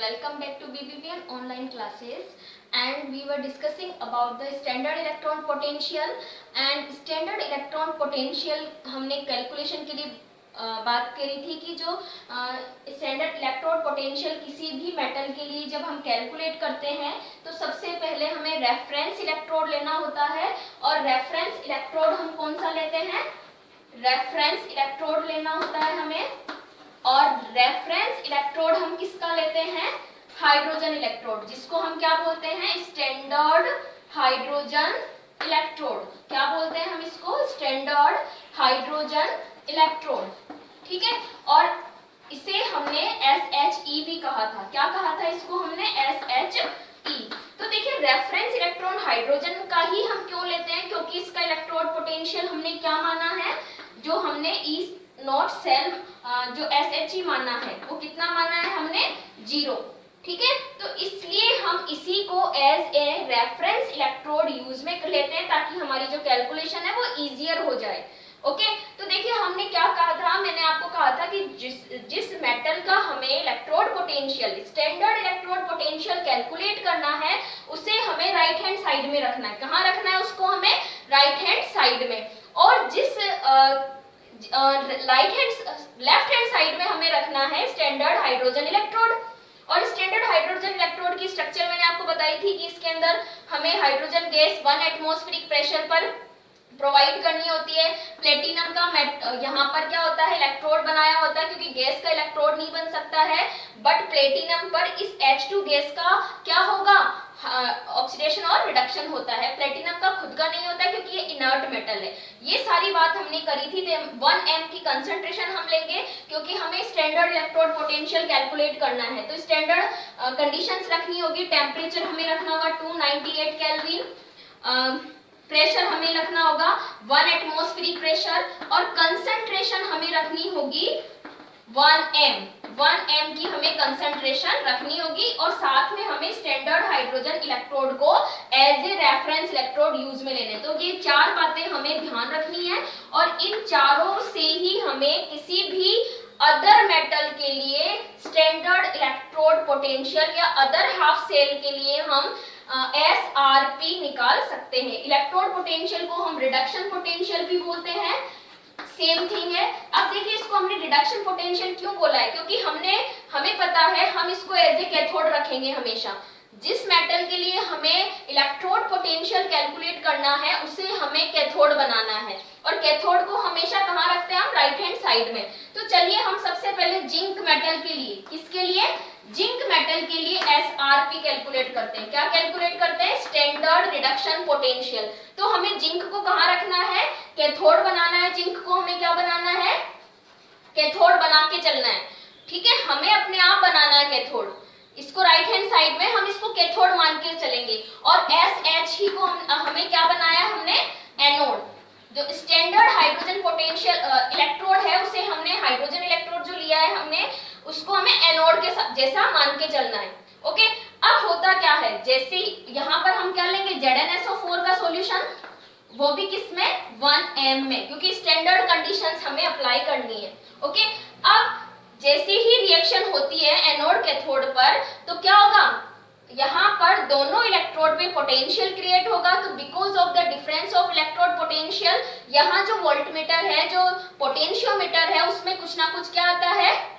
welcome back to BBPN online classes, and we were discussing about the standard electron potential and standard electron potential हमने calculation के लिए बात करी थी कि जो स्टैंडर्ड इलेक्ट्रोड पोटेंशियल किसी भी मेटल के लिए जब हम कैलकुलेट करते हैं तो सबसे पहले हमें रेफरेंस इलेक्ट्रोड लेना होता है। और रेफरेंस इलेक्ट्रोड हम कौन सा लेते हैं? रेफरेंस इलेक्ट्रोड लेना होता है हमें। और रेफरेंस इलेक्ट्रोड हम किसका लेते हैं? हाइड्रोजन इलेक्ट्रोड, जिसको हम क्या बोलते हैं? Standard hydrogen electrode. क्या बोलते हैं हम इसको? Standard hydrogen electrode. ठीक है। और इसे हमने SHE भी कहा था। क्या कहा था इसको हमने? SHE। तो देखिए, रेफरेंस इलेक्ट्रॉन हाइड्रोजन का ही हम क्यों लेते हैं? क्योंकि इसका इलेक्ट्रोड पोटेंशियल हमने क्या माना है? जो हमने E नॉट सेल जो SHE माना है वो कितना माना है हमने? 0। ठीक है। तो इसलिए हम इसी को as a reference electrode use में कर लेते हैं ताकि हमारी जो कैलकुलेशन है वो इजियर हो जाए। ओके। तो देखिए, हमने क्या कहा था? मैंने आपको कहा था कि जिस मेटल का हमें electrode potential, standard electrode potential calculate करना है उसे हमें राइट हैंड साइड में रखना है। कहाँ रखना है उसको? हमें राइट हैंड साइड में। और जिस लेफ्ट हैंड साइड में हमें रखना है स्टैंडर्ड हाइड्रोजन इलेक्ट्रोड। और स्टैंडर्ड हाइड्रोजन इलेक्ट्रोड की स्ट्रक्चर मैंने आपको बताई थी कि इसके अंदर हमें हाइड्रोजन गैस 1 एटमॉस्फेरिक प्रेशर पर प्रोवाइड करनी होती है। प्लेटिनम का यहाँ पर क्या होता है? इलेक्ट्रोड बनाया होता है, क्योंकि गैस का इलेक्ट्रोड नहीं बन सकता है। बट प्लेटिनम पर इस H2 गैस का क्या होगा? ऑक्सीडेशन और रिडक्शन होता है। प्लेटिनम का खुद का नहीं होता है क्योंकि ये इनर्ट मेटल है। ये सारी बात हमने करी थी। 1m की कंसंट्रेशन हम लेंगे क्योंकि हमें स्टैंडर्ड इलेक्ट्रोड पोटेंशियल कैलकुलेट करना है। तो स्टैंडर्ड कंडीशंस रखनी होगी। टेम्परेचर हमें रखना होगा 298 केल्विन। प्रेशर हमें रखना होगा 1 एटमॉस्फेरिक प्रेशर। और कंसंट्रेशन हमें रखनी होगी 1m की हमें कंसंट्रेशन रखनी होगी। और साथ में हमें स्टैंडर्ड हाइड्रोजन इलेक्ट्रोड को as a reference electrode use में लेने। तो ये 4 बातें हमें ध्यान रखनी है। और इन चारों से ही हमें किसी भी अदर मेटल के लिए स्टैंडर्ड इलेक्ट्रोड पोटेंशियल या अदर हाफ सेल के लिए हम SRP निकाल सकते हैं। इलेक्ट्रोड पोटेंशियल को हम रिडक्शन पोटेंशियल भी बोलते हैं, सेम थिंग है। अब देखिए, इसको हमने रिडक्शन पोटेंशियल क्यों बोला है? क्योंकि हमें पता है हम इसको एज ए कैथोड रखेंगे हमेशा। जिस मेटल के लिए हमें इलेक्ट्रोड पोटेंशियल कैलकुलेट करना है उसे हमें कैथोड बनाना है। और कैथोड को हमेशा कहाँ रखते हैं हम? राइट हैंड साइड में। तो चलिए हम सबसे पहले जिंक मेटल के लिए, किसके लिए? जिंक मेटल के लिए SRP कैलकुलेट करते हैं। क्या कैलकुलेट करते हैं? Standard reduction potential. तो हमें जिंक को कहाँ रखना है? कैथोड बनाना है। जिंक को हमें क्या बनाना है? कैथोड बना के चलना है। ठीक है। हमें अपने आप बनाना है कैथोड। इसको राइट हैंड साइड में हम इसको कैथोड मान के चलेंगे। और SHE को हमें क्या बनाया? हमने एनोड। जो स्टैंडर्ड हाइड्रोजन पोटेंशियल इलेक्ट्रोड है उसे हमने हाइड्रोजन इलेक्ट्रोड जो लिया है हमने उसको हमें एनोड के जैसा मान के चलना है। ओके। अब होता क्या है? जैसे यहाँ पर हम क्या लेंगे? ZnSO4 का सॉल्यूशन, वो भी किसमें? 1m में, क्योंकि स्टैंडर्ड कंडीशंस हमें अप्लाई करनी है। ओके। अब जैसे ही रिएक्शन होती है एनोड कैथोड पर तो क्या होगा? यहाँ पर दोनों इलेक्ट्रोड में पोटेंशियल क्रिएट होगा। तो because of the difference of electrode potential, यहाँ जो वोल्टमीटर है, जो पोटेंशियोमीटर है, उसमें कुछ ना कुछ क्या आता है?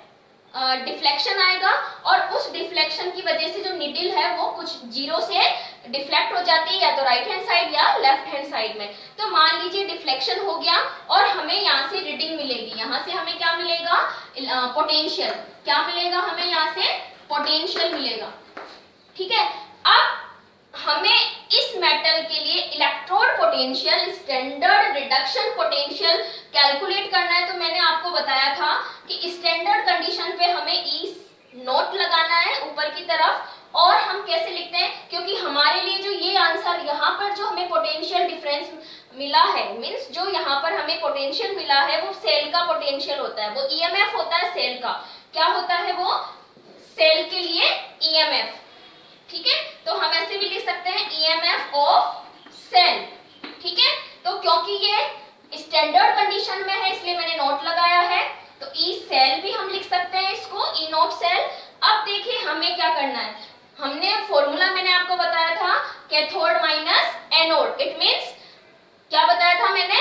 डिफ्लेक्शन आएगा। और उस डिफ्लेक्शन की वजह से जो निडल है वो कुछ 0 से डिफ्लेक्ट हो जाती है, या तो राइट हैंड साइड या लेफ्ट हैंड साइड में। तो मान लीजिए डिफ्लेक्शन हो गया और हमें यहाँ से रीडिंग मिलेगी। यहाँ से हमें क्या मिलेगा? पोटेंशियल। क्या मिलेगा हमें? यहाँ से पोटेंशियल मिलेगा। ठीक है। अब हमें इस मेटल के लिए electrode potential, standard reduction potential calculate करना है। तो मैंने आपको बताया था कि स्टैंडर्ड कंडीशन पे हमें E नोट लगाना है ऊपर की तरफ। और हम कैसे लिखते हैं? क्योंकि हमारे लिए जो ये आंसर यहाँ पर जो हमें पोटेंशियल डिफरेंस मिला है, मीन्स जो यहाँ पर हमें पोटेंशियल मिला है वो सेल का पोटेंशियल होता है। वो EMF होता है सेल का। क्या होता है वो? सेल के लिए EMF। ठीक है। तो हम ऐसे भी लिख सकते हैं EMF ऑफ सेल। ठीक है। तो क्योंकि ये स्टैंडर्ड कंडीशन में है इसलिए मैंने नोट लगाया है। तो E सेल भी हम लिख सकते हैं इसको, E नोट सेल। अब देखिए देखिए हमें क्या करना है, हमने फॉर्मूला मैंने आपको बताया था cathode minus anode, it means क्या बताया था मैंने,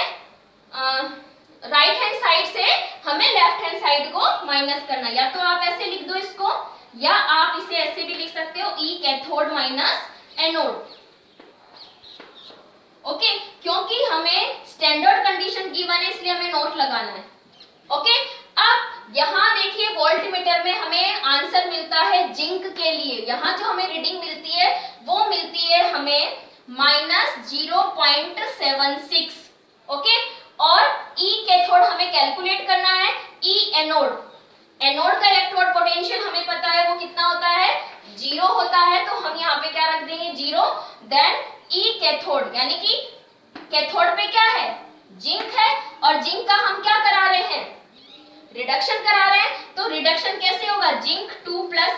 राइट हैंड साइड से हमें लेफ्ट हैंड साइड को माइनस करना, या तो आप ऐसे लिख दो इसको, या आप इसे ऐसे भी लिख सकते हो ई कैथोड माइनस एनोड। ओके, क्योंकि हमें स्टैंडर्ड कंडीशन गिवन है इसलिए हमें नोट लगाना है। ओके, अब यहाँ देखिए वोल्टमीटर में हमें आंसर मिलता है जिंक के लिए, यहाँ जो हमें रीडिंग मिलती है वो मिलती है हमें -0.76। ओके, और ई कैथोड हमें कैलकुलेट करना है, ई एनोड, एनोड का इलेक्ट्रोड पोटेंशियल हमें पता है वो कितना होता है, 0 होता है, तो हम यहाँ पे क्या रख देंगे 0, देन ई कैथोड, यानी कि कैथोड पे क्या है, जिंक है, और जिंक का हम क्या करा रहे हैं, रिडक्शन करा रहे हैं, तो रिडक्शन कैसे होगा, जिंक 2+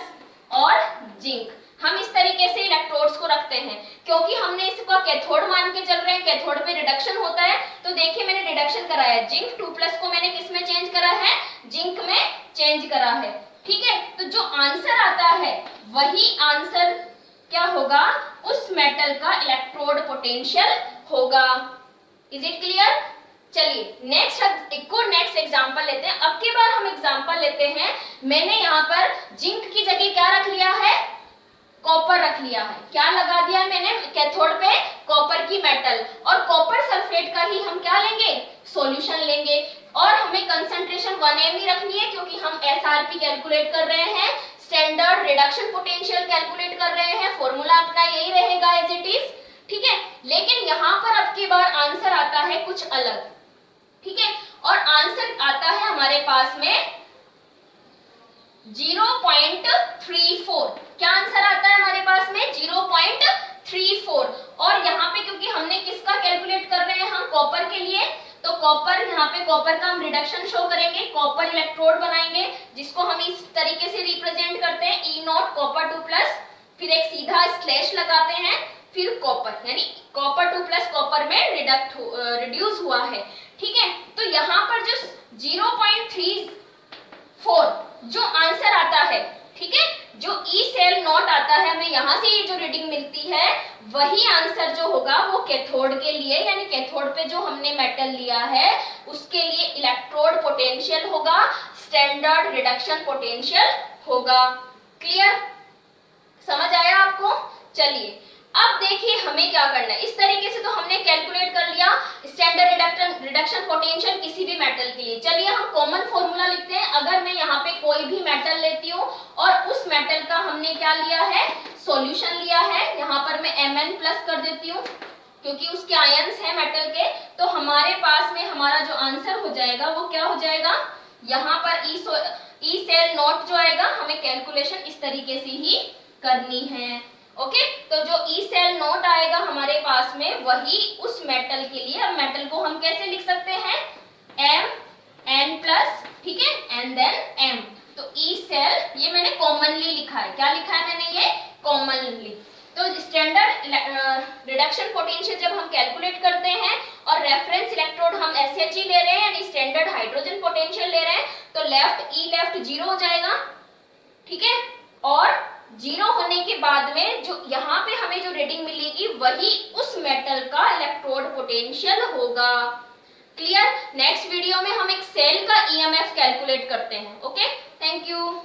और जिंक, हम इस तरीके से इलेक्ट्रोड्स को रखते हैं, क्योंकि हमने इसको कैथोड मान के चल रहे हैं, कैथोड पे रिडक्शन होता है, तो देखिए मैंने रिडक्शन कराया है, जिंक 2+ को मैंने किस में चेंज करा है, जिंक में चेंज करा है। ठीक है, तो जो आंसर आता है वही आंसर क्या होगा, उस मेटल का इलेक्ट्रोड पोटेंशियल होगा। Is it clear? चलिए नेक्स्ट एग्जांपल लेते हैं। अब की बार हम एग्जांपल लेते हैं, मैंने यहाँ पर जिंक की जगह क्या रख लिया है, कॉपर रख लिया है, क्या लगा दिया है मैंने कैथोड पे, कॉपर की मेटल, और कॉपर सल्फेट का ही हम क्या लेंगे, सॉल्यूशन लेंगे, और हमें कंसंट्रेशन 1 mg ही रखनी है, क्योंकि हम एसआरपी कैलकुलेट कर रहे हैं, स्टैंडर्ड रिडक्शन पोटेंशियल कैलकुलेट कर रहे हैं, फॉर्मूला अपना यही रहेगा एज इट इज। ठीक है, लेकिन यहाँ पर अब की बार आंसर आता है कुछ अलग। ठीक है, और आंसर आता है हमारे पास में 0.34, क्या आंसर आता है हमारे पास में 0.34, और यहाँ पे क्योंकि हमने किसका कैलकुलेट कर रहे हैं, हम कॉपर के लिए, तो कॉपर, यहाँ पे कॉपर का हम रिडक्शन शो करेंगे, कॉपर इलेक्ट्रोड बनाएंगे, जिसको हम इस तरीके से रिप्रेजेंट करते हैं, E0 कॉपर 2+, फिर एक सीधा स्लैश लगाते हैं, फिर कॉपर, यानी कॉपर 2+ कॉपर में रिड्यूस हुआ है। ठीक है, तो यहाँ पर जो 0.34 जो आंसर आता है, ठीक है, जो ई सेल नॉट आता है, हमें यहाँ से ये जो रीडिंग मिलती है, वही आंसर जो होगा वो कैथोड के लिए, यानी कैथोड पे जो हमने मेटल लिया है उसके लिए इलेक्ट्रोड पोटेंशियल होगा, स्टैंडर्ड रिडक्शन पोटेंशियल होगा। क्लियर, समझ आया आपको? चलिए अब देखिए हमें क्या करना है, इस तरीके से तो हमने कैलकुलेट कर लिया स्टैंडर्ड रिडक्शन पोटेंशियल किसी भी मेटल के लिए। चलिए हम कॉमन फॉर्मूला लिखते हैं, अगर मैं यहाँ पे कोई भी मेटल लेती हूँ और उस मेटल का हमने क्या लिया है, सॉल्यूशन लिया है, यहाँ पर मैं Mn+ कर देती हूँ क्योंकि उसके आयंस हैं मेटल के, तो हमारे पास में हमारा जो आंसर हो जाएगा वो क्या हो जाएगा, यहाँ पर ई सेल नॉट जो आएगा, हमें कैलकुलेशन इस तरीके से ही करनी है। ओके, तो जो ई सेल नोट आएगा हमारे पास में वही उस मेटल के लिए, अब मेटल को हम कैसे लिख सकते हैं, Mn+, ठीक है, एंड देन M, तो ई सेल ये मैंने कॉमनली लिखा है, क्या लिखा है मैंने, ये कॉमनली। तो स्टैंडर्ड रिडक्शन पोटेंशियल जब हम कैलकुलेट करते हैं और रेफरेंस इलेक्ट्रोड हम SHE ले रहे हैं, यानी स्टैंडर्ड हाइड्रोजन पोटेंशियल ले रहे हैं, तो लेफ्ट 0 हो जाएगा। ठीक है, और 0 होने के बाद में जो यहाँ पे हमें जो रीडिंग मिलेगी वही उस मेटल का इलेक्ट्रोड पोटेंशियल होगा। क्लियर? नेक्स्ट वीडियो में हम एक सेल का EMF कैलकुलेट करते हैं। Okay, thank you.